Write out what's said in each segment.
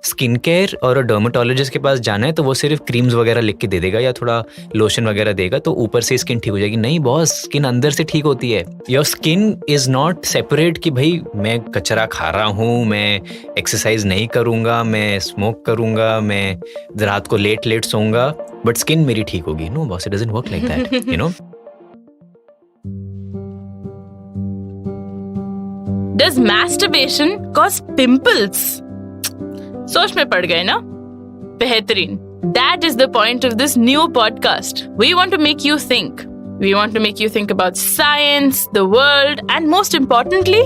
Skin care और dermatologist के पास जाना है तो वो सिर्फ क्रीम्स वगैरह लिख के दे देगा या थोड़ा लोशन वगैरह देगा तो ऊपर से स्किन ठीक हो जाएगी. नहीं बॉस, स्किन अंदर से ठीक होती है. Your skin is not separate कि भाई मैं कचरा खा रहा हूँ, मैं एक्सरसाइज नहीं करूंगा, मैं स्मोक करूंगा, मैं रात को लेट सोऊंगा बट स्किन मेरी ठीक होगी. No boss, it doesn't work like that, you know. Does masturbation cause pimples? सोच में पड़ गए ना? बेहतरीन. That is the point of this new podcast. We want to make you think. We want to make you think about science, the world, and most importantly,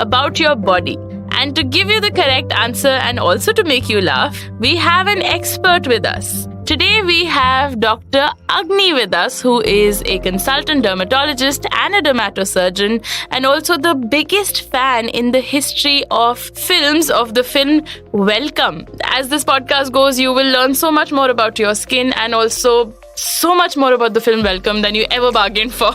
about your body. And to give you the correct answer and also to make you laugh, we have an expert with us. Today we have Dr. Agni with us, who is a consultant dermatologist and a dermatosurgeon, and also the biggest fan in the history of films of the film Welcome. As this podcast goes, you will learn so much more about your skin and also so much more about the film Welcome than you ever bargained for.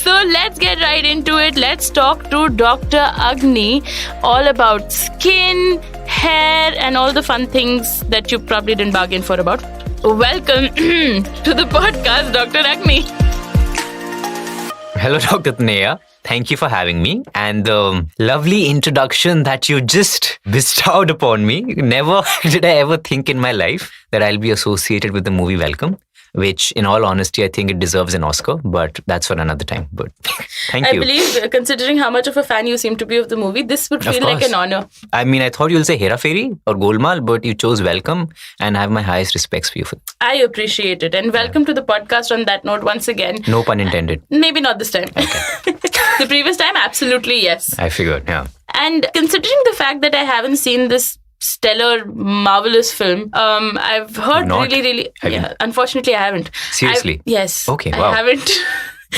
So let's get right into it. Let's talk to Dr. Agni all about skin, hair, and all the fun things that you probably didn't bargain for about. Welcome to the podcast, Dr. Agni. Hello, Dr. Tanaya. Thank you for having me and the lovely introduction that you just bestowed upon me. Never did I ever think in my life that I'll be associated with the movie Welcome, which in all honesty, I think it deserves an Oscar, but that's for another time. But thank you. I believe, considering how much of a fan you seem to be of the movie, this would feel like an honor. I mean, I thought you'll say Hera Fairy or Golmaal, but you chose Welcome and I have my highest respects for you for that. I appreciate it. And welcome to the podcast on that note once again. No pun intended. Maybe not this time. Okay. The previous time, absolutely yes. I figured, yeah. And considering the fact that I haven't seen this stellar, marvelous film, I've heard really, unfortunately, I haven't. Seriously? Yes. Okay, wow. I haven't.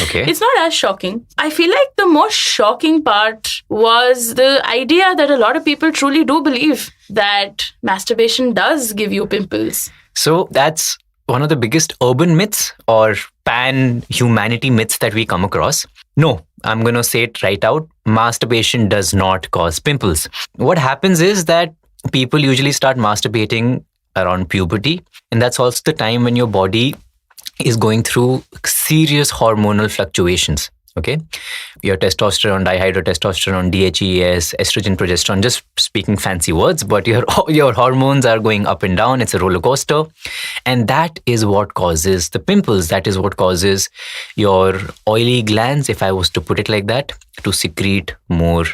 Okay. It's not as shocking. I feel like the most shocking part was the idea that a lot of people truly do believe that masturbation does give you pimples. So that's one of the biggest urban myths or pan-humanity myths that we come across. No, I'm going to say it right out. Masturbation does not cause pimples. What happens is that people usually start masturbating around puberty, and that's also the time when your body is going through serious hormonal fluctuations. Okay, your testosterone, dihydrotestosterone, DHEAS, estrogen, progesterone, just speaking fancy words, but your hormones are going up and down. It's a roller coaster. And that is what causes the pimples. That is what causes your oily glands, if I was to put it like that, to secrete more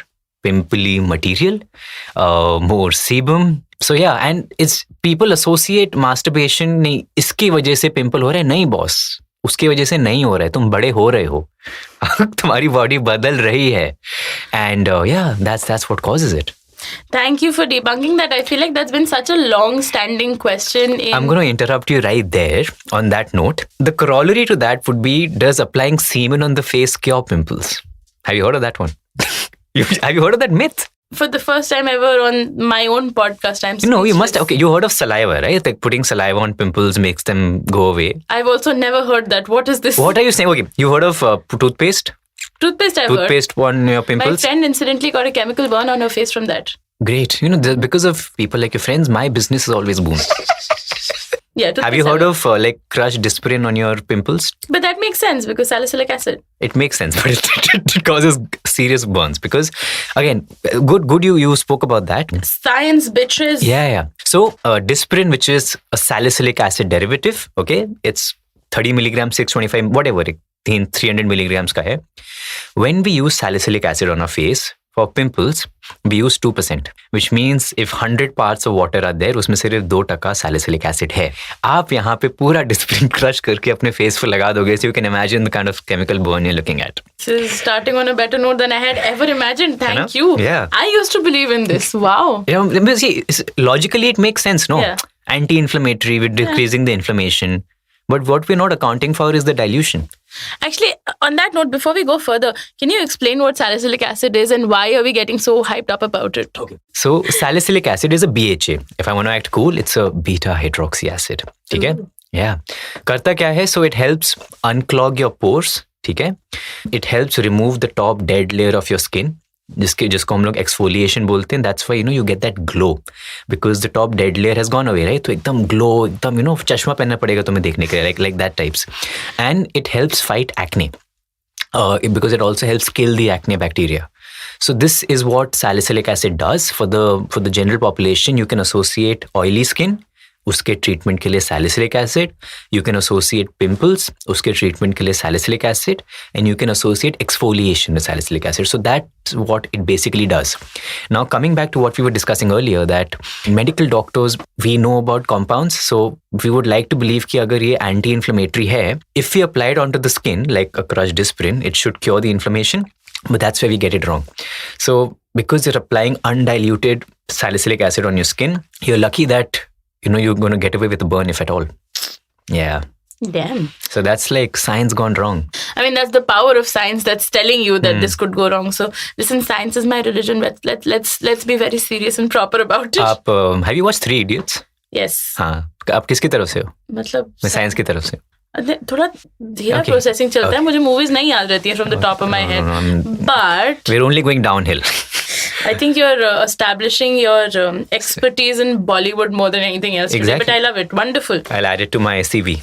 pimply material, more sebum. So yeah, and it's people associate masturbation नहीं इसकी वजह से pimple हो रहे हैं. नहीं boss, उसकी वजह से नहीं हो रहा है. तुम बड़े हो रहे हो. तुम्हारी बॉडी बदल रही है. And yeah, that's what causes it. Thank you for debunking that. I feel like that's been such a long-standing question. I'm going to interrupt you right there on that note. The corollary to that would be, does applying semen on the face cure pimples? Have you heard of that one? Have you heard of that myth? For the first time ever on my own podcast, I'm No, you must. Okay, you heard of saliva, right? Like putting saliva on pimples makes them go away. I've also never heard that. What is this? What are you saying? Okay, you heard of toothpaste? Toothpaste I've heard. Toothpaste on your pimples? My friend incidentally got a chemical burn on her face from that. Great. You know, because of people like your friends, my business is always booming. Yeah, have you heard of like crushed Disprin on your pimples? But that makes sense because salicylic acid. It makes sense, but it causes serious burns because, again, good you spoke about that. Science, bitches. Yeah. So Disprin, which is a salicylic acid derivative, okay, it's 30 milligrams, 625, whatever, 300 milligrams ka hai. When we use salicylic acid on our face, for pimples, we use 2%, which means if 100 parts of water are there, उसमें सिर्फ 2% salicylic acid है. आप यहाँ पे पूरा Disprin crush करके अपने face पर लगा दोगे, so you can imagine the kind of chemical burn you're looking at. This is starting on a better note than I had ever imagined. Thank you. Yeah. I used to believe in this. Wow. You know, see, logically it makes sense, no? Yeah. Anti-inflammatory, with decreasing the inflammation. But what we're not accounting for is the dilution. Actually, on that note, before we go further, can you explain what salicylic acid is and why are we getting so hyped up about it? Okay. So salicylic acid is a BHA. If I want to act cool, it's a beta hydroxy acid. Okay? Yeah. Karta kya hai? So it helps unclog your pores. Okay? It helps remove the top dead layer of your skin. जिसको हम लोग exfoliation बोलते हैं. That's why you get that glow because the top dead layer has gone away, right? तो एकदम glow, एकदम चश्मा पहनना पड़ेगा तुम्हें देखने के लिए, like that types. And it helps fight acne because it also helps kill the acne bacteria. So this is what salicylic acid does for the general population. You can associate oily skin, उसके treatment के लिए salicylic acid. You can associate pimples, उसके treatment के लिए salicylic acid. And you can associate exfoliation with salicylic acid. So that's what it basically does. Now coming back to what we were discussing earlier, that medical doctors, we know about compounds. So we would like to believe कि अगर ये anti-inflammatory है, if we apply it onto the skin like a crushed aspirin, it should cure the inflammation. But that's where we get it wrong. So because you're applying undiluted salicylic acid on your skin, you're lucky that you're going to get away with a burn, if at all. Yeah. Damn. So that's like science gone wrong. I mean, that's the power of science that's telling you that this could go wrong. So listen, science is my religion. Let's be very serious and proper about it. Have you watched 3 Idiots? Yes. हाँ. आप किसकी तरफ से हो? मतलब मैं science की तरफ से. थोड़ा धीरा प्रोसेसिंग चलता है. मुझे मूवीज नहीं याद रहती है from the top of my head. But we're only going downhill. I think you're establishing your expertise in Bollywood more than anything else. Exactly. Today, but I love it. Wonderful. I'll add it to my CV.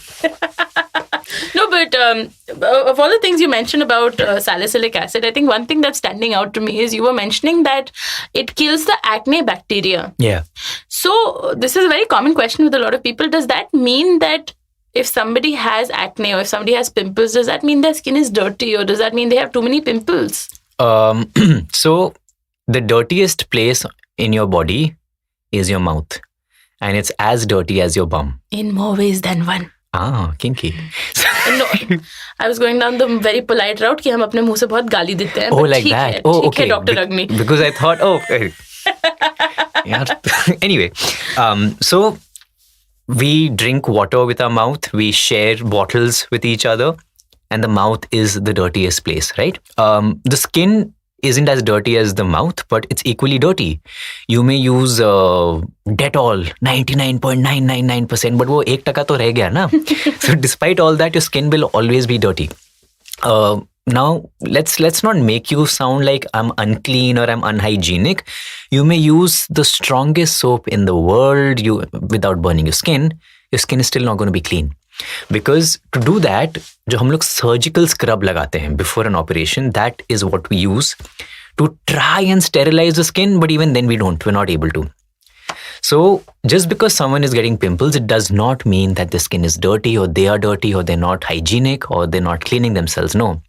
No, but of all the things you mentioned about salicylic acid, I think one thing that's standing out to me is you were mentioning that it kills the acne bacteria. Yeah. So this is a very common question with a lot of people. Does that mean that if somebody has acne or if somebody has pimples, does that mean their skin is dirty, or does that mean they have too many pimples? So the dirtiest place in your body is your mouth, and it's as dirty as your bum. In more ways than one. Ah, kinky. No, I was going down the very polite route कि हम अपने मुंह से बहुत गाली देते हैं. Oh, like that. Oh, okay. Dr. Agni. Because I thought, anyway, so we drink water with our mouth. We share bottles with each other, and the mouth is the dirtiest place, right? The skin isn't as dirty as the mouth, but it's equally dirty. You may use Dettol 99.999%, but वो 1% तो रह गया ना. So despite all that, your skin will always be dirty. Now let's not make you sound like I'm unclean or I'm unhygienic. You may use the strongest soap in the world, without burning your skin is still not going to be clean. Because to do that, जो हम लोग surgical scrub लगाते हैं before an operation, that is what we use to try and sterilize the skin, but even then we're not able to. So just because someone is getting pimples, it does not mean that the skin is dirty, or they are dirty, or they're not hygienic, or they're not cleaning themselves. No.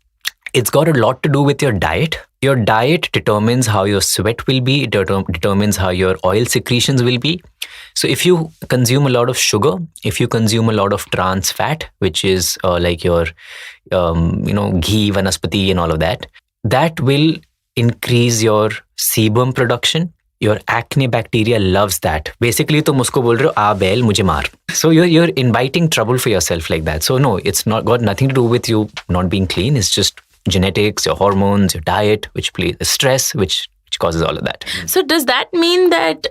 It's got a lot to do with your diet. Your diet determines how your sweat will be. It determines how your oil secretions will be. So if you consume a lot of sugar, if you consume a lot of trans fat, which is like your, ghee, vanaspati and all of that, that will increase your sebum production. Your acne bacteria loves that. Basically, तुम उसको बोल रहे हो आ बैल मुझे मार. So you're inviting trouble for yourself like that. So no, it's not got nothing to do with you not being clean. It's just genetics, your hormones, your diet, which plays stress, which causes all of that. So does that mean that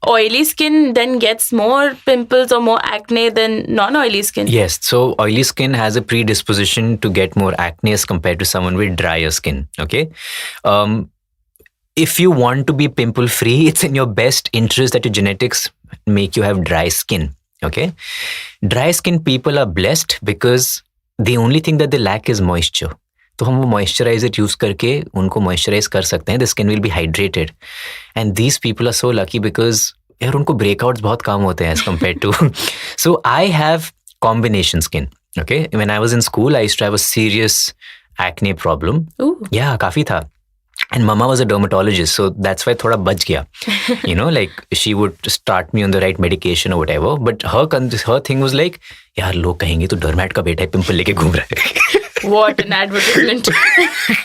oily skin then gets more pimples or more acne than non-oily skin? Yes. So oily skin has a predisposition to get more acne as compared to someone with drier skin. Okay. If you want to be pimple free, it's in your best interest that your genetics make you have dry skin. Okay. Dry skin people are blessed because the only thing that they lack is moisture. तो हम वो moisturiser use करके उनको moisturise कर सकते हैं. The skin will be hydrated, and these people are so lucky because यार उनको ब्रेकआउट्स बहुत कम होते हैं as compare to. So I have combination skin. Okay, when I was in school I used to have a serious acne problem. या काफी था. And mama was a dermatologist, so that's why thoda bach gaya. Like she would start me on the right medication or whatever. But her thing was like, यार लोग कहेंगे तो डर्मेट का बेटा है पिंपल लेके घूम रहा है. What an advertisement.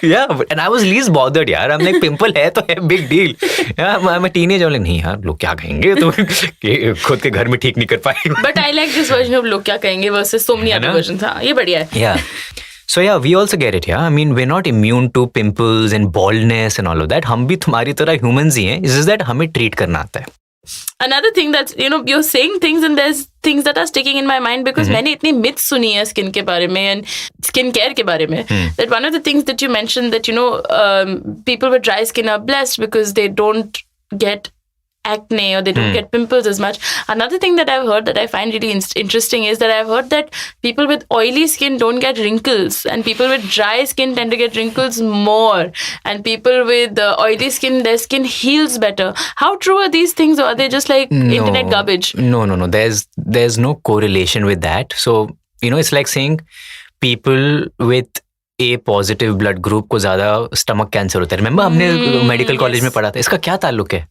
Yeah, and I was least bothered, यार. I'm like, पिंपल है तो है, big deal. Yeah, I'm a teenager. I'm like, नहीं यार, लोग क्या कहेंगे तो खुद के घर में ठीक नहीं कर पाए. But I like this version of लोग क्या कहेंगे versus so many other versions. हाँ, ये बढ़िया है. Yeah. So yeah, we also get it. Yeah, I mean, we're not immune to pimples and baldness and all of that. हम भी तुम्हारी तरह humans ही हैं. It's just that हमें treat करना आता है. Another thing that's, you're saying things and there's things that are sticking in my mind because मैंने इतनी myths सुनी है skin के बारे में and skin care के बारे में that one of the things that you mentioned that people with dry skin are blessed because they don't get acne or they don't get pimples as much. Another thing that I've heard that I find really interesting is that I've heard that people with oily skin don't get wrinkles and people with dry skin tend to get wrinkles more, and people with oily skin, their skin heals better. How true are these things, or are they just like internet garbage? No. There's no correlation with that. So, it's like saying people with A positive blood group को ज़्यादा stomach cancer होता है. Remember हमने medical college में पढ़ा था. इसका क्या ताल्लुक है?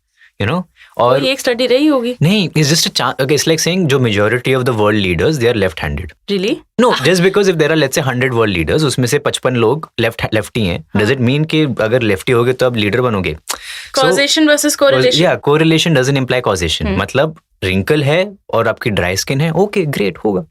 और ये एक स्टडी रही होगी. नहीं, it's just a chance. Okay, it's like saying जो majority of the world leaders they are left-handed. Really? No, just because if there are let's say 100 world leaders, उसमें से 55 लोग lefty हैं. Does it mean कि अगर lefty होगे तो आप leader बनोगे? Causation versus correlation. Yeah, correlation doesn't imply causation. मतलब wrinkle है और आपकी dry skin है, okay, great होगा.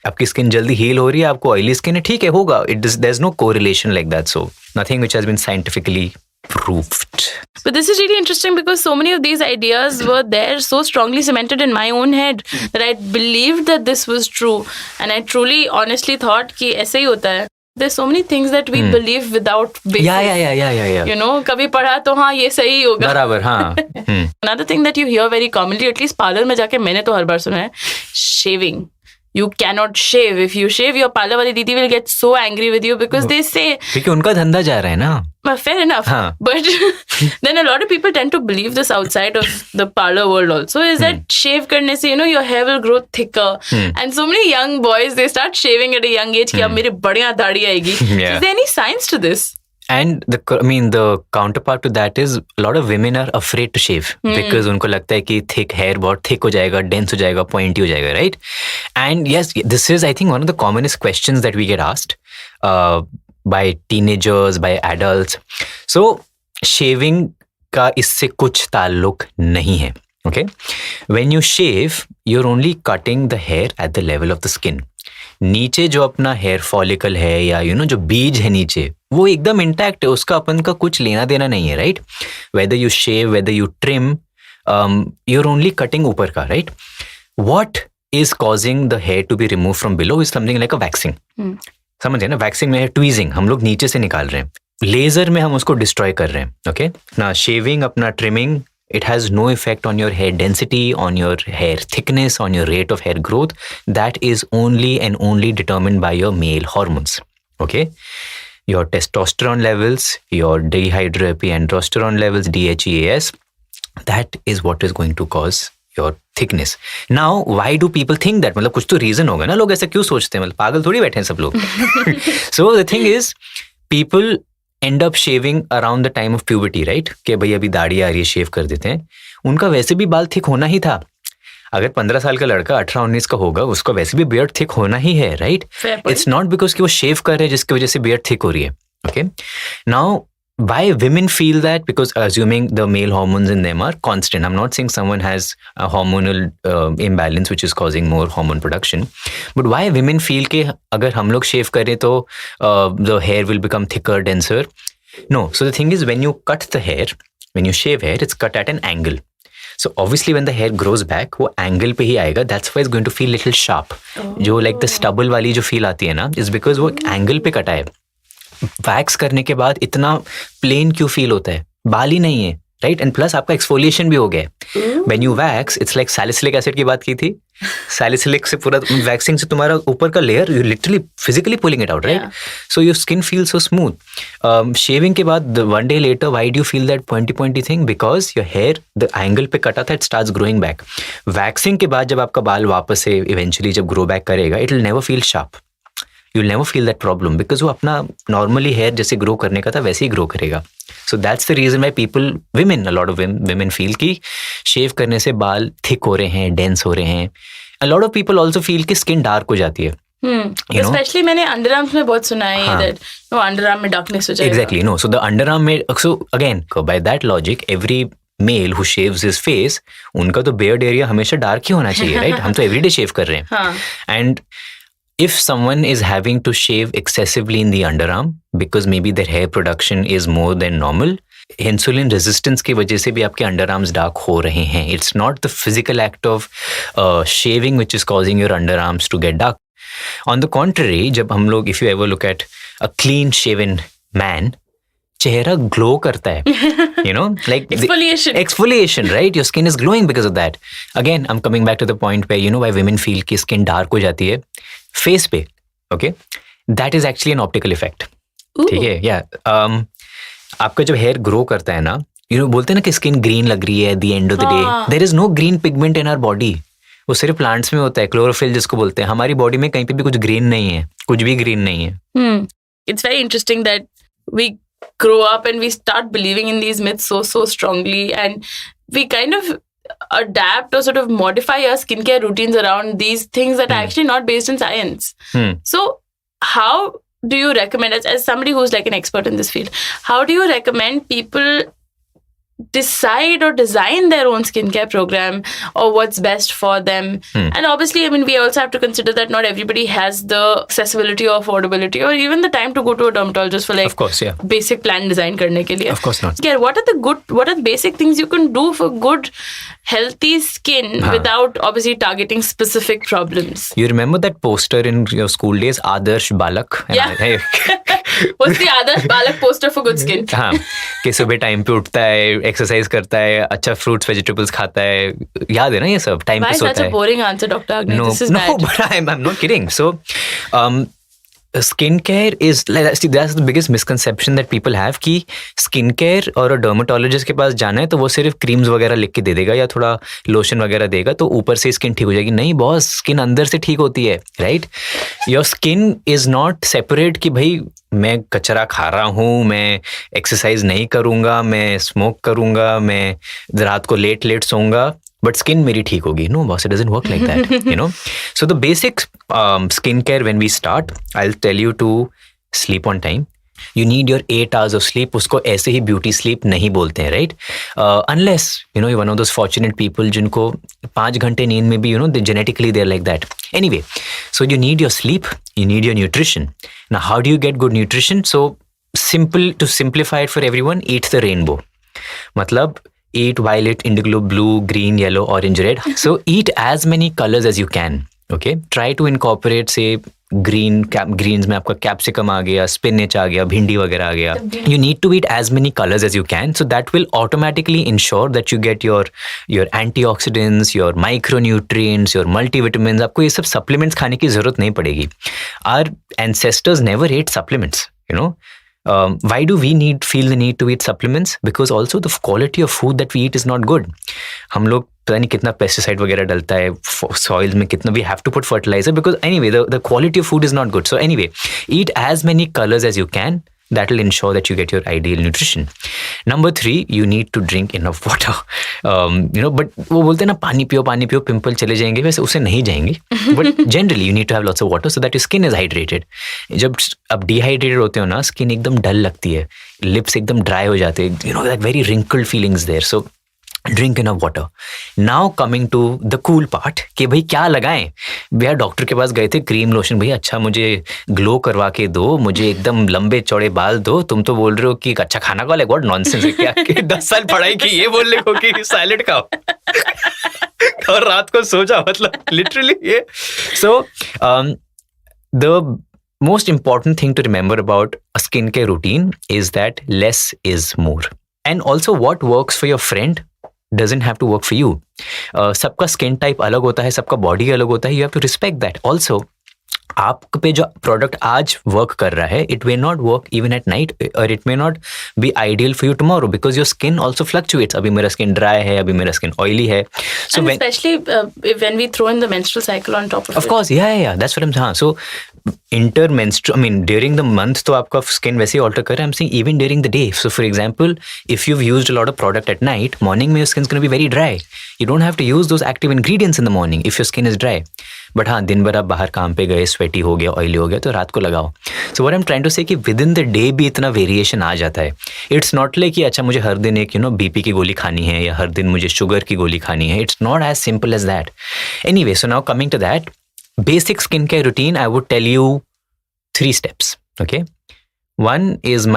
आपकी स्किन जल्दी हील हो रही है, आपको ऑयली स्किन है, ठीक है, होगा. There's no correlation like that. So nothing which has been scientifically proved. But this is really interesting because so many of these ideas were there so strongly cemented in my own head that I believed that this was true, and I truly honestly thought कि ऐसे ही होता है. There's so many things that we believe without basis. Yeah. कभी पढ़ा तो हाँ ये सही होगा. बराबर, हाँ. Another thing that you hear very commonly, at least parlor में जाके मैंने तो हर बार सुना है, shaving. You cannot shave. If you shave, your parlor wali didi will get so angry with you because they say क्योंकि उनका धंधा जा रहा है ना. Fair enough. But then a lot of people tend to believe this outside of the parlor world also, is that shave karne se, your hair will grow thicker. And so many young boys, they start shaving at a young age कि अब मेरे बढ़िया दाढ़ी आएगी. Is there any science to this? And the counterpart to that is a lot of women are afraid to shave because उनको लगता है कि thick hair बहुत thick हो जाएगा, dense हो जाएगा, pointy हो जाएगा, right? And yes, this is I think one of the commonest questions that we get asked by teenagers, by adults. So shaving का इससे कुछ ताल्लुक नहीं है, okay? When you shave, you're only cutting the hair at the level of the skin. नीचे जो अपना hair follicle है या जो बीज है नीचे, वो एकदम इंटैक्ट है, उसका अपन का कुछ लेना देना नहीं है, right? Whether you shave, whether you trim, you're only cutting ऊपर का, right? What is causing the hair to be removed from below is something like a waxing. समझे ना? वैक्सिंग में है ट्वीजिंग, हम लोग नीचे से निकाल रहे हैं. लेजर में हम उसको डिस्ट्रॉय कर रहे हैं, ओके? ना शेविंग, अपना trimming, it has no effect on your hair density, on your hair thickness, on your rate of hair growth. That is only and only determined by your male hormones, okay? Your testosterone levels, your dehydroepiandrosterone levels, DHEAS, that is what is going to cause your thickness. Now, why do people think that? मतलब कुछ तो reason होगा ना, लोग ऐसा क्यों सोचते हैं? मतलब पागल थोड़ी बैठे हैं सब लोग. So the thing is, people end up shaving around the time of puberty, right? कि भाई अभी दाढ़ी आ रही है, शेव कर देते हैं. उनका वैसे भी बाल थिक होना ही था. अगर 15 साल का लड़का 18-19 का होगा, उसका वैसे भी बियर्ड थिक होना ही है, राइट? इट्स नॉट बिकॉज कि वो शेव कर रहे हैं जिसकी वजह से बियर्ड थिक हो रही है, okay? Now why women feel that? Because assuming the male hormones in them are constant. I'm not saying someone has a hormonal imbalance which is causing more hormone production, but why women feel कि अगर हम लोग shave करें तो the hair will become thicker, denser? No. So the thing is, when you cut the hair, when you shave hair, it's cut at an angle. So obviously when the hair grows back, वो angle पे ही आएगा. That's why it's going to feel little sharp. जो like the stubble वाली जो feel आती है ना, is because वो angle पे कटा है. वैक्स करने के बाद इतना प्लेन क्यों फील होता है? बाल ही नहीं है, राइट? एंड प्लस आपका एक्सफोलिएशन भी हो गया. When you wax, it's like salicylic acid की बात की थी. सैलिसिलिक से पूरा वैक्सिंग से तुम्हारा ऊपर का layer, you literally physically pulling it out, right? So your skin feel so smooth. Shaving के बाद one day later, why do you feel that pointy thing? Because your hair the angle पे कटा था, it starts growing back. Waxing के बाद जब आपका बाल वापस से इवेंचुअली जब ग्रो बैक करेगा, it will never feel sharp. You'll never feel that problem because वो अपना normally hair जैसे grow करने का था वैसे ही grow करेगा. So that's the reason why a lot of women feel कि shave करने से बाल thick हो रहे हैं, dense हो रहे हैं. A lot of people also feel कि skin dark हो जाती है. Especially मैंने underarms में बहुत सुना है that underarm में darkness हो जाएगा. Exactly, no. So the underarm में, so again by that logic, every male who shaves his face, उनका तो beard area हमेशा dark ही होना चाहिए, right? हम तो everyday shave कर रहे हैं. And if someone is having to shave excessively in the underarm because maybe their hair production is more than normal, insulin resistance की वजह से भी आपके अंडर आर्म्स डार्क हो रहे हैं. It's not the physical act of shaving which is causing your underarms to get dark. On the contrary, जब हम लोग, if you ever look at a clean shaven man, चेहरा glow करता है. You know, like exfoliation, right? Your skin is glowing because of that. Again, I'm coming back to the point where, you know, why women feel कि skin dark हो जाती है face पे. Okay, that is actually an optical effect. ठीक है, yeah. आपका जब hair grow करता है ना, you know, बोलते हैं ना कि skin green लग रही है at the end of the day. There is no green pigment in our body. वो सिर्फ प्लांट्स में होता है, क्लोरोफिल जिसको बोलते हैं. हमारी बॉडी में कहीं पे भी कुछ ग्रीन नहीं है, कुछ भी ग्रीन नहीं है. It's very interesting that we grow up and we start believing in these myths so strongly, and we kind of adapt or sort of modify our skincare routines around these things that are actually not based in science. So how do you recommend, as somebody who's like an expert in this field, how do you recommend people decide or design their own skincare program, or what's best for them? And obviously, I mean, we also have to consider that not everybody has the accessibility or affordability or even the time to go to a dermatologist for like, of course, yeah, basic plan design karne ke liye. Of course not. Yeah, what are the basic things you can do for good healthy skin without obviously targeting specific problems? You remember that poster in your school days, Adarsh Balak? What's the Adarsh Balak poster for good skin? हाँ, कि सुबह time पे उठता है, exercise करता है, अच्छा fruits vegetables खाता है. याद है ना ये सब? टाइम पे सोता है. Why such a boring answer, Dr. Agni? This is bad. No, but I'm not kidding. So, skincare is, that's the biggest misconception that people have कि skincare और डर्मेटोलॉजिस्ट के पास जाना है तो वो सिर्फ क्रीम्स वगैरह लिख के दे देगा या थोड़ा लोशन वगैरह देगा तो ऊपर से स्किन ठीक हो जाएगी. नहीं बॉस, स्किन अंदर से ठीक होती है, right? Your skin is not separate कि भाई मैं कचरा खा रहा हूँ, मैं एक्सरसाइज नहीं करूँगा, मैं स्मोक करूँगा, मैं रात को लेट सोऊंगा, but skin मेरी ठीक होगी. No boss, it doesn't work like that. You know, so the basic skincare when we start, I'll tell you to sleep on time. You need your 8 hours of sleep. उसको ऐसे ही beauty sleep नहीं बोलते हैं, right? Unless you know you're one of those fortunate people जिनको 5 घंटे नींद में भी, you know, they genetically they're like that. Anyway, so you need your sleep, you need your nutrition. Now, how do you get good nutrition? So simple, to simplify it for everyone, eat the rainbow. मतलब eat violet, indigo, blue, green, yellow, orange, red. So eat as many colors as you can. Okay, try to incorporate, say, greens में आपका capsicum आ गया, spinach आ गया, भिंडी वगैरह आ गया. You need to eat as many colors as you can, so that will automatically ensure that you get your antioxidants, your micronutrients, your multivitamins. आपको ये सब supplements खाने की जरूरत नहीं पड़ेगी. Our ancestors never ate supplements, you know. Why do we feel the need to eat supplements? Because also the quality of food that we eat is not good. हम लोग पता नहीं कितना पेस्टिसाइड वगैरह डलता है सॉइल में, कितना we have to put fertilizer, because anyway the quality of food is not good. So anyway, eat as many colors as you can. That will ensure that you get your ideal nutrition. Number 3, you need to drink enough water. You know, but वो बोलते हैं ना पानी पियो pimple चले जाएंगे, वैसे उसे नहीं जाएंगे. But generally you need to have lots of water so that your skin is hydrated. जब आप dehydrated होते हो ना, skin एकदम डल लगती है, lips एकदम dry हो जाते हैं, you know, that very wrinkled feelings there. So drink enough water. Now coming to the cool part कि भाई क्या लगाएं. भैया डॉक्टर के पास गए थे, क्रीम लोशन, भैया अच्छा मुझे ग्लो करवा के दो, मुझे एकदम लंबे चौड़े बाल दो. तुम तो बोल रहे हो कि अच्छा खाना खा ले. व्हाट नॉनसेंस है क्या? 10 साल पढ़ाई की, ये बोलने को कि सैलेड खाओ और रात को सो जाओ, मतलब लिटरली ये. So the most important thing to remember about a skincare routine is that less is more. And also what works for your friend doesn't have to work for you. सबका skin type अलग होता है, सबका body अलग होता है. You have to respect that. Also, आप पे जो प्रोडक्ट आज वर्क कर रहा है, it may not work even at night, और it may not be ideal for you tomorrow, because your skin also fluctuates. अभी मेरा स्किन ड्राई है, अभी मेरा स्किन ऑयली है. So and especially when we throw in the menstrual cycle on top of it. Of course, yeah, that's what I'm saying. So intermenstrual, I mean during the month तो आपका skin वैसे ही alter कर रहा है. I'm saying even during the day. So for example, if you've used a lot of product at night, morning में your skin's going to be very dry. You don't have to use those active ingredients in the morning if your skin is dry. But हाँ, दिन भर आप बाहर काम पे गए, sweaty हो गया, ऑयली हो गया, तो रात को लगाओ. So what I'm trying to say कि विद इन द डे भी इतना वेरिएशन आ जाता है. इट्स नॉट लाइक कि अच्छा मुझे हर दिन एक बीपी की गोली खानी है या हर दिन मुझे शुगर की गोली खानी है. It's not as simple as that. Anyway, so now coming to that basic skincare routine, I would tell you 3 steps. Okay, one is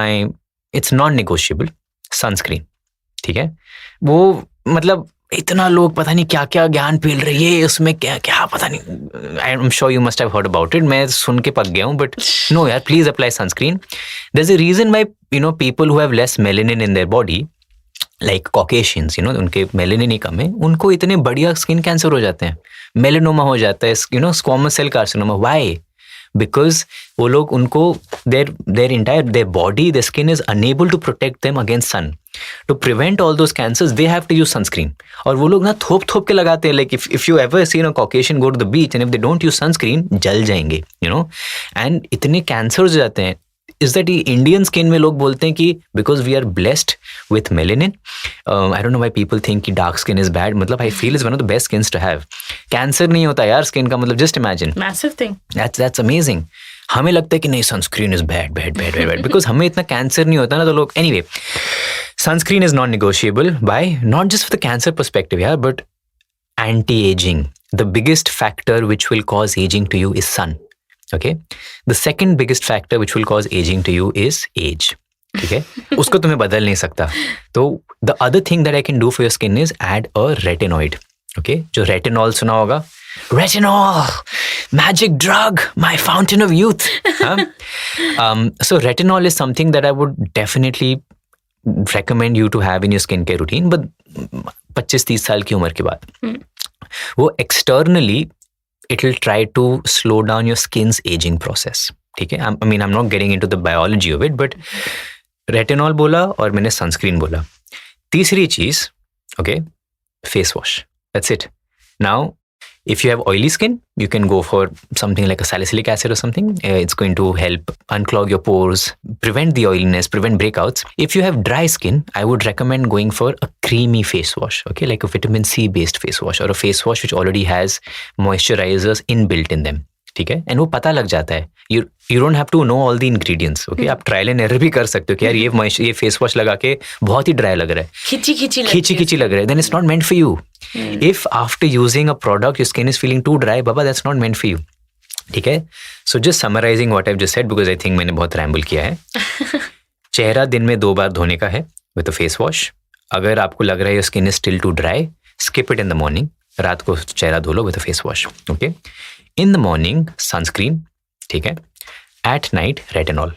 it's non-negotiable. Sunscreen, ठीक है. वो मतलब इतना लोग पता नहीं क्या क्या ज्ञान फैल रही है उसमें, क्या क्या पता नहीं. I am sure you must have heard about it. मैं सुन के पक गया हूँ, बट नो यार, please apply sunscreen. There is a reason why people who have less melanin in their body, like Caucasians, उनके मेलेनिन ही कम है, उनको इतने बढ़िया स्किन कैंसर हो जाते हैं, मेलेनोमा हो जाता है, squamous cell carcinoma. Why? Because वो लोग उनको their entire their body, their skin is unable to protect them against sun. To prevent all those cancers, they have to use sunscreen. और वो लोग ना थोप के लगाते हैं. Like if you ever seen a Caucasian go to the beach and if they don't use sunscreen, जल जाएंगे, and इतने cancers हो जाते हैं. Is that Indian skin में लोग बोलते हैं कि because we are blessed with melanin, I don't know why people think कि dark skin is bad. मतलब I feel it's one of the best skins to have. Cancer नहीं होता यार skin का, मतलब just imagine. Massive thing. That's amazing. हमें लगता है कि नहीं, सनस्क्रीन इज बैड बिकॉज हमें इतना कैंसर नहीं होता ना, तो लोग. Anyway, sunscreen is non negotiable by not just for the cancer perspective यार, but anti aging. The biggest factor which will cause aging to you is sun. Okay, the second biggest factor which will cause aging to you is age. ठीक है, उसको तुम्हें बदल नहीं सकता. तो the other thing that I can do for your skin is add a retinoid. Okay, जो retinol सुना होगा, retinol, magic drug, my fountain of youth. So retinol is something that I would definitely recommend you to have in your skincare routine, but 25-30 साल की उम्र के बाद. वो externally it will try to slow down your skin's aging process. ठीक है, I mean I'm not getting into the biology of it, but retinol बोला और मैंने sunscreen बोला. तीसरी चीज, okay, face wash. That's it. Now, if you have oily skin, you can go for something like a salicylic acid or something. It's going to help unclog your pores, prevent the oiliness, prevent breakouts. If you have dry skin, I would recommend going for a creamy face wash, okay, like a vitamin C based face wash or a face wash which already has moisturizers inbuilt in them. ठीक है, and वो पता लग जाता है. You don't have to know all the ingredients. Okay, आप trial and error भी कर सकते हो कि यार ये फेस वॉश लगा के बहुत ही ड्राई लग रहा है, खींची लग रहा है, then it's not meant for you. If after using a product your skin is feeling too dry, बाबा that's not meant for you. ठीक है, so just summarizing what I have just said, because I think मैंने बहुत ramble किया है. चेहरा दिन में 2 बार धोने का है विद अ फेस वॉश. अगर आपको लग रहा है your skin is still too dry, skip it in the morning. रात को चेहरा धो लो with a face wash. Okay, in the morning sunscreen, ठीक है, at night retinol.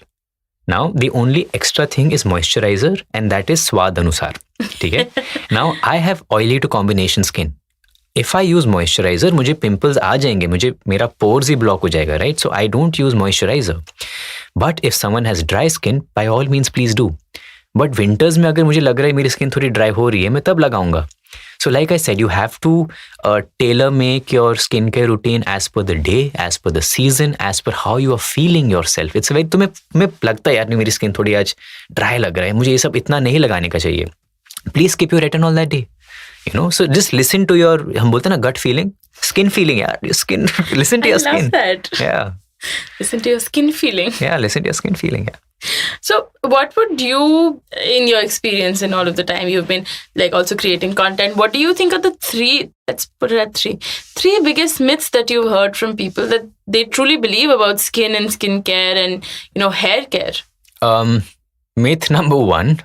Now the only extra thing is moisturizer and that is स्वाद अनुसार. ठीक है, now I have oily to combination skin. If I use moisturizer, मुझे pimples आ जाएंगे, मेरा pores ही block हो जाएगा, right? So I don't use moisturizer. But if someone has dry skin, by all means please do. But winters में अगर मुझे लग रहा है मेरी skin थोड़ी dry हो रही है, मैं तब लगाऊंगा. So like I said, you have to tailor make your skincare routine as per the day, as per the season, as per how you are feeling yourself. It's very, तुम्हें लगता है यार नहीं मेरी skin थोड़ी आज dry लग रहा है, मुझे ये सब इतना नहीं लगाने का चाहिए. Please skip your retinol that day. So just listen to your, हम बोलते हैं ना, gut feeling, skin feeling यार, your skin. Listen to your skin. I love that. Yeah. Listen to your skin feeling. Yeah, listen to your skin feeling. Yeah. So what would you, in your experience and all of the time you've been like also creating content, what do you think are the let's put it at three biggest myths that you've heard from people that they truly believe about skin and skincare and hair care? Myth number 1,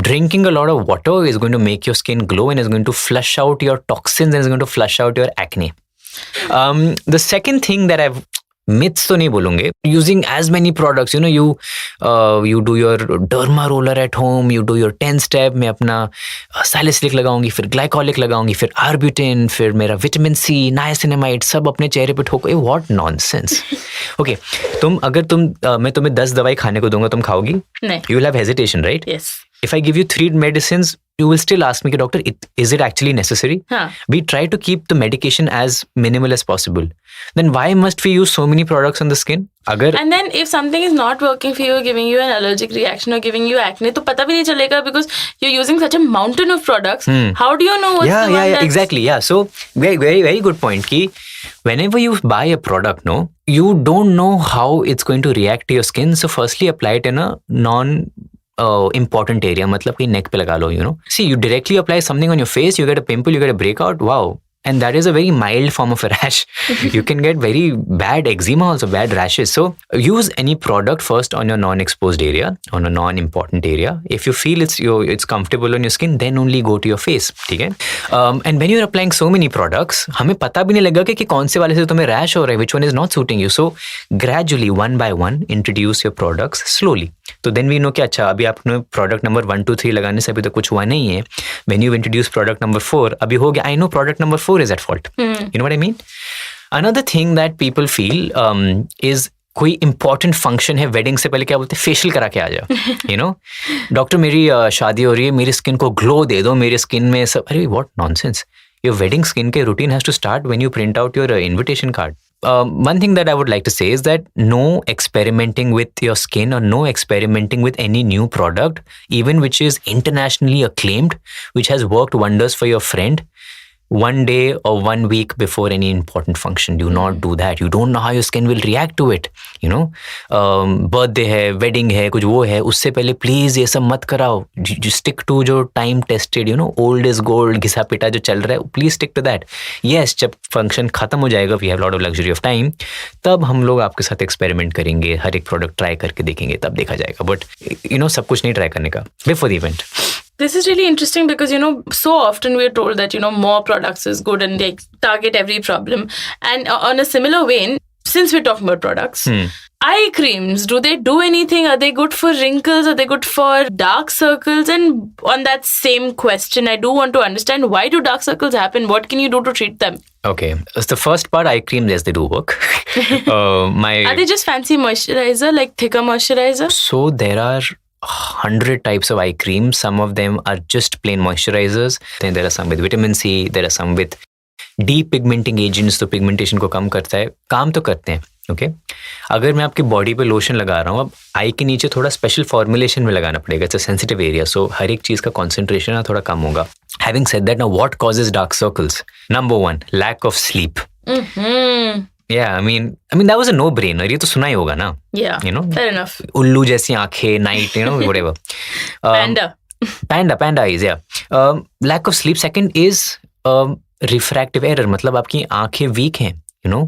drinking a lot of water is going to make your skin glow and is going to flush out your toxins and is going to flush out your acne. The second thing that I've, myths तो नहीं बोलूंगे, using as many products, you do your derma roller at home, you do your 10 step, मैं अपना salicylic लगाऊंगी, फिर glycolic लगाऊंगी, फिर arbutin, फिर मेरा vitamin C, niacinamide, सब अपने चेहरे पे ठोको. what nonsense. Okay, मैं तुम्हें 10 दवाई खाने को दूंगा, तुम खाओगी? नहीं. You will have hesitation, right? Yes. If I give you 3 medicines, you will still ask me, doctor, is it actually necessary? We try to keep the medication as minimal as possible. Then why must we use so many products on the skin? And then if something is not working for you, giving you an allergic reaction or giving you acne, तो पता भी नहीं चलेगा because you're using such a mountain of products. How do you know what's the one that's... exactly. Yeah. So very, very, very good point. Ki whenever you buy a product, you don't know how it's going to react to your skin. So firstly, apply it in a important area, मतलब कि neck पे लगा लो, See, you directly apply something on your face, you get a pimple, you get a breakout, wow, and that is a very mild form of a rash. You can get very bad eczema, also bad rashes. So use any product first on your non-exposed area, on a non-important area. If you feel it's comfortable on your skin, then only go to your face. ठीक है? And when you're applying so many products, हमें पता भी नहीं लगा कि कौन से वाले से तुम्हें rash हो रहा है, which one is not suiting you. So gradually, one by one, introduce your products slowly. तो then we know कि अच्छा अभी आपने product number 1, 2, 3 लगाने से अभी तो कुछ हुआ नहीं है. When you introduce product number 4, अभी हो गया. I know product number 4 is at fault. You know what I mean? Another thing that people feel is कोई इंपॉर्टेंट फंक्शन है, वेडिंग से पहले क्या बोलते हैं, फेशियल करा के आ जाओ. यू नो, डॉक्टर मेरी शादी हो रही है, मेरी स्किन को ग्लो दे दो, मेरी स्किन में सब. अरे what nonsense. Your wedding skin के routine has to start when you print out your invitation card. One thing that I would like to say is that no experimenting with your skin or no experimenting with any new product, even which is internationally acclaimed, which has worked wonders for your friend, one day or 1 week before any important function. Do not do that. You don't know how your skin will react to it. You know, birthday है, wedding है, कुछ वो है, उससे पहले please ये सब मत कराओ. You stick to जो time tested, you know, old is gold, घिसा पिटा जो चल रहा है, please stick to that. Yes, जब function खत्म हो जाएगा, we have a lot of luxury of time, तब हम लोग आपके साथ experiment करेंगे, हर एक product try करके देखेंगे, तब देखा जाएगा. But you know, सब कुछ नहीं try करने का before the event. This is really interesting because, you know, so often we're told that, you know, more products is good and they target every problem. And on a similar vein, since we're talking about products, eye creams, do they do anything? Are they good for wrinkles? Are they good for dark circles? And on that same question, I do want to understand, why do dark circles happen? What can you do to treat them? Okay, so the first part, eye creams, yes, they do work. Are they just fancy moisturizer, like thicker moisturizer? So there are 100 types of eye creams. Some of them are just plain moisturizers. Then there are some with vitamin C. There are some with depigmenting agents. तो pigmentation को कम करता है. काम तो करते हैं. Okay? अगर मैं आपकी बॉडी पे लोशन लगा रहा हूँ, अब आई के नीचे थोड़ा स्पेशल फॉर्मुलेशन में लगाना पड़ेगा. इट्स अ सेंसिटिव एरिया, सो हर एक चीज का कॉन्सेंट्रेशन ना थोड़ा कम होगा. Having said that, now what causes dark circles? Number 1, lack of sleep. Yeah, I mean that was a no-brainer. ये तो सुना ही होगा ना. Yeah, you know, fair enough. उल्लू जैसी आंखें, night, you know, whatever. Panda eyes, yeah. Lack of sleep. Second is refractive error. मतलब आपकी आंखें weak हैं. You know,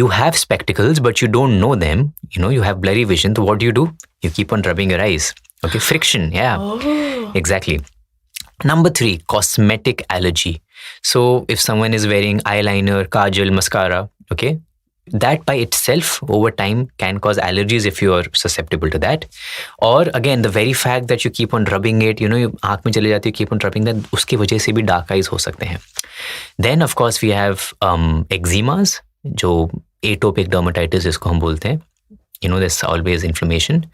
you have spectacles, but you don't know them. You know, you have blurry vision. So what do? You keep on rubbing your eyes. Okay, friction. Yeah, exactly. Number 3, cosmetic allergy. So if someone is wearing eyeliner, kajal, mascara, okay, that by itself over time can cause allergies if you are susceptible to that. Or again, the very fact that you keep on rubbing it, you know, आँख में चले जाती है, keep on rubbing that, उसकी वजह से भी dark eyes हो सकते हैं. Then of course we have eczemas, जो atopic dermatitis जिसको हम बोलते हैं. You know, there's always inflammation.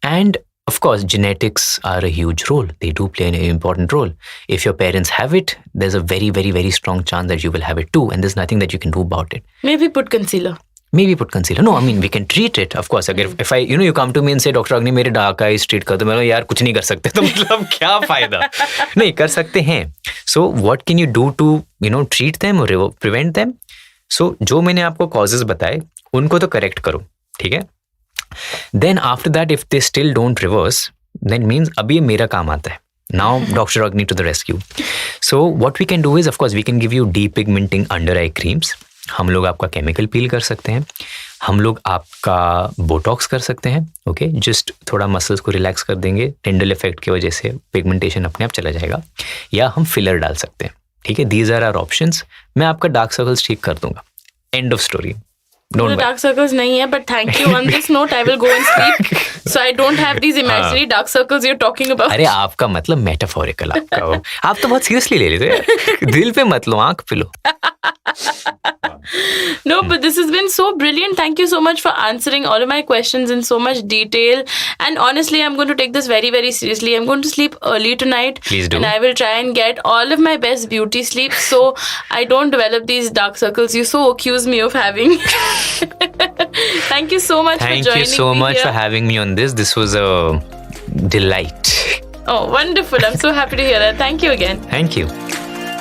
And of course, genetics are a huge role. They do play an important role. If your parents have it, there's a very, very, very strong chance that you will have it too. And there's nothing that you can do about it. Maybe put concealer. No, I mean, we can treat it. Of course, अगर if I, you know, you come to me and say, Dr. Agni, मेरे dark eyes treat कर दो, मैं यार कुछ नहीं कर सकते, तो मतलब क्या फायदा? नहीं कर सकते हैं. So what can you do to, you know, treat them or prevent them? So जो मैंने आपको causes बताए, उनको तो correct करो, ठीक है? Then after that, if they still don't reverse, then means अभी ये मेरा काम आता है. Now Dr. Agni to the rescue. So what we can do is, of course, we can give you depigmenting under eye creams. हम लोग आपका chemical peel कर सकते हैं. हम लोग आपका बोटॉक्स कर सकते हैं. ओके, जस्ट थोड़ा मसल्स को रिलैक्स कर देंगे. टेंडल इफेक्ट की वजह से पिगमेंटेशन अपने आप चला जाएगा. या हम फिलर डाल सकते हैं. ठीक है, दीज आर आवर ऑप्शंस. मैं आपका डार्क सर्कल्स ठीक कर दूंगा. End of story. Dark circles nahi hai, but thank you. On this note, I will go and sleep, so I don't have these imaginary dark circles you're talking about. अरे आपका मतलब metaphorical आपका हो. आप तो बहुत सीरियसली ले लेते हैं. दिल पे मत लो, आंख पे लो. No, but this has been so brilliant. Thank you so much for answering all of my questions in so much detail. And honestly, I'm going to take this very, very seriously. I'm going to sleep early tonight. Please do. And I will try and get all of my best beauty sleep so I don't develop these dark circles you so accuse me of having. Thank you so much for joining me. Thank you so much for having me on this. This was a delight. Oh, wonderful. I'm so happy to hear that. Thank you again. Thank you.